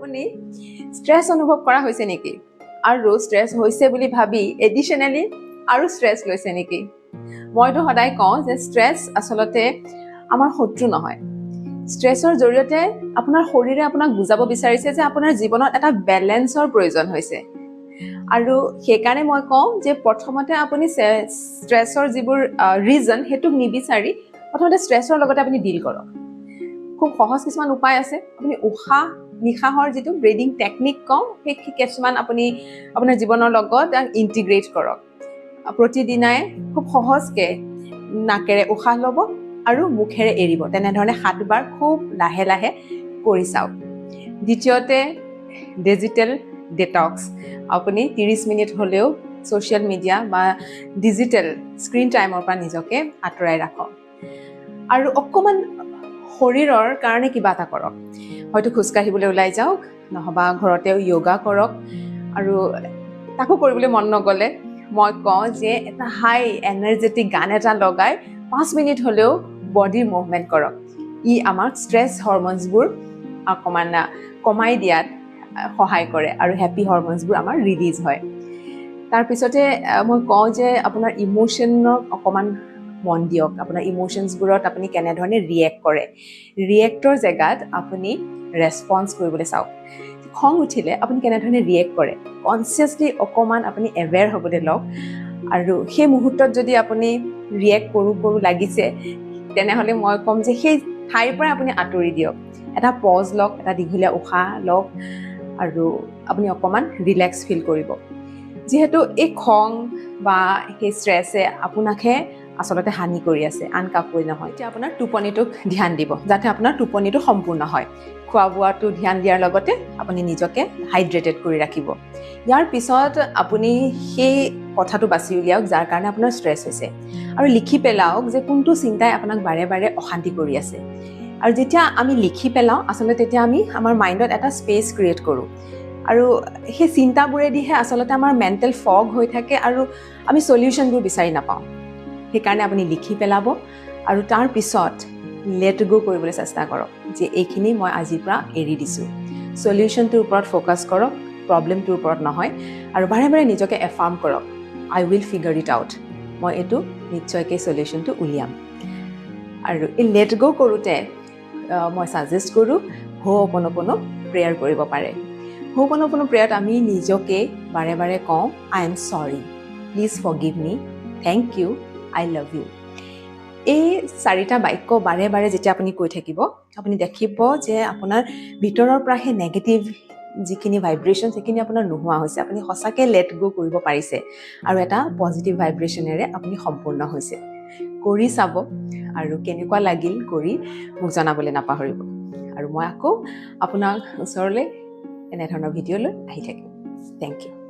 আপুনি ষ্ট্ৰেছ অনুভৱ কৰা হৈছে নেকি আৰু ষ্ট্ৰেছ হৈছে বুলি ভাবি এডিশ্যনেলি আৰু ষ্ট্ৰেছ লৈছে নেকি মইতো সদায় কওঁ যে ষ্ট্ৰেছ আচলতে আমাৰ শত্ৰু নহয় ষ্ট্ৰেছৰ জৰিয়তে আপোনাৰ শৰীৰে আপোনাক বুজাব বিচাৰিছে যে আপোনাৰ জীৱনত এটা বেলেন্সৰ প্ৰয়োজন হৈছে আৰু সেইকাৰণে মই কওঁ যে প্ৰথমতে আপুনি ষ্ট্ৰেছৰ যিবোৰ ৰিজন সেইটোক নিবিচাৰি প্ৰথমতে ষ্ট্ৰেছৰ লগতে আপুনি ডিল কৰক খুব সহজ কিছুমান উপায় আছে আপুনি উশাহ নিশাহৰ যিটো ব্ৰিডিং টেকনিক কওঁ সেই কিছুমান আপুনি আপোনাৰ জীৱনৰ লগত ইণ্টিগ্ৰেট কৰক প্ৰতিদিনাই খুব সহজকৈ নাকেৰে উশাহ ল'ব আৰু মুখেৰে এৰিব তেনেধৰণে 7 বাৰ খুব লাহে লাহে কৰি চাওক দ্বিতীয়তে ডিজিটেল ডিটক্স আপুনি 30 মিনিট হ'লেও ছ'চিয়েল মিডিয়া বা ডিজিটেল স্ক্ৰীণ টাইমৰ পৰা নিজকে আঁতৰাই ৰাখক আৰু অকণমান শৰীৰৰ কাৰণে কিবা এটা কৰক হয়তো খোজকাঢ়িবলৈ ওলাই যাওক নহবা ঘৰতেও য়োগা কৰক আৰু তাকো কৰিবলৈ মন নগ'লে মই কওঁ যে এটা হাই এনাৰ্জেটিক গান এটা লগাই 5 মিনিট হ'লেও বডিৰ মুভমেণ্ট কৰক ই আমাক ষ্ট্ৰেছ হৰম'নছবোৰ অকণমান কমাই দিয়াত সহায় কৰে আৰু হেপী হৰম'নছবোৰ আমাৰ ৰিলিজ হয় তাৰপিছতে মই কওঁ যে আপোনাৰ ইম'শ্যনক অকণমান মন দিয়ক আপোনাৰ ইম'শ্যনছবোৰত আপুনি কেনেধৰণে ৰিয়েক্ট কৰে ৰিয়েক্টৰ জেগাত আপুনি ৰেছপন্স কৰিবলৈ চাওক খং উঠিলে আপুনি কেনেধৰণে ৰিয়েক্ট কৰে কনচিয়াছলি অকণমান আপুনি এৱেৰ হ'বলৈ লওক আৰু সেই মুহূৰ্তত যদি আপুনি ৰিয়েক্ট কৰোঁ লাগিছে তেনেহ'লে মই ক'ম যে সেই ঠাইৰ পৰা আপুনি আঁতৰি দিয়ক এটা পজ লওক এটা দীঘলীয়া উশাহ লওক আৰু আপুনি অকণমান ৰিলেক্স ফিল কৰিব যিহেতু এই খং বা সেই ষ্ট্ৰেছে আপোনাকহে আচলতে হানি কৰি আছে আন কাকোৱে নহয় এতিয়া আপোনাৰ টোপনিটোক ধ্যান দিব যাতে আপোনাৰ টোপনিটো সম্পূৰ্ণ হয় খোৱা বোৱাটো ধ্যান দিয়াৰ লগতে আপুনি নিজকে হাইড্ৰেটেড কৰি ৰাখিব ইয়াৰ পিছত আপুনি সেই কথাটো বাছি উলিয়াওক যাৰ কাৰণে আপোনাৰ ষ্ট্ৰেছ হৈছে আৰু লিখি পেলাওক যে কোনটো চিন্তাই আপোনাক বাৰে বাৰে অশান্তি কৰি আছে আৰু যেতিয়া আমি লিখি পেলাওঁ আচলতে তেতিয়া আমি আমাৰ মাইণ্ডত এটা স্পেচ ক্ৰিয়েট কৰোঁ আৰু সেই চিন্তাবোৰেদিহে আচলতে আমাৰ মেণ্টেল ফগ হৈ থাকে আৰু আমি সলিউশ্যনবোৰ বিচাৰি নাপাওঁ সেইকাৰণে আপুনি লিখি পেলাব আৰু তাৰ পিছত লেট গো কৰিবলৈ চেষ্টা কৰক যে এইখিনি মই আজিৰ পৰা এৰি দিছোঁ সলিউশ্যনটোৰ ওপৰত ফ'কাছ কৰক প্ৰব্লেমটোৰ ওপৰত নহয় আৰু বাৰে বাৰে নিজকে এফাৰ্ম কৰক আই উইল ফিগাৰ ইট আউট মই এইটো নিশ্চয়কৈ সলিউশ্যনটো উলিয়াম আৰু এই লেট গো কৰোঁতে মই ছাজেষ্ট কৰোঁ হো'প'ন'প'ন' প্ৰেয়াৰ কৰিব পাৰে হো'প'ন'প'ন' প্ৰেয়াৰত আমি নিজকে বাৰে বাৰে কওঁ I am sorry please forgive me thank you I love you এই 4টা বাক্য বাৰে বাৰে যেতিয়া আপুনি কৈ থাকিব আপুনি দেখিব যে আপোনাৰ ভিতৰৰ পৰা সেই নেগেটিভ যিখিনি ভাইব্ৰেশ্যন সেইখিনি আপোনাৰ নোহোৱা হৈছে আপুনি সঁচাকৈ লেট গো কৰিব পাৰিছে আৰু এটা পজিটিভ ভাইব্ৰেশ্যনেৰে আপুনি সম্পূৰ্ণ হৈছে কৰি চাব আৰু কেনেকুৱা লাগিল কৰি মোক জনাবলৈ নাপাহৰিব আৰু মই আকৌ আপোনাক ওচৰলৈ এনেধৰণৰ ভিডিঅ'লৈ আহি থাকিম থেংক ইউ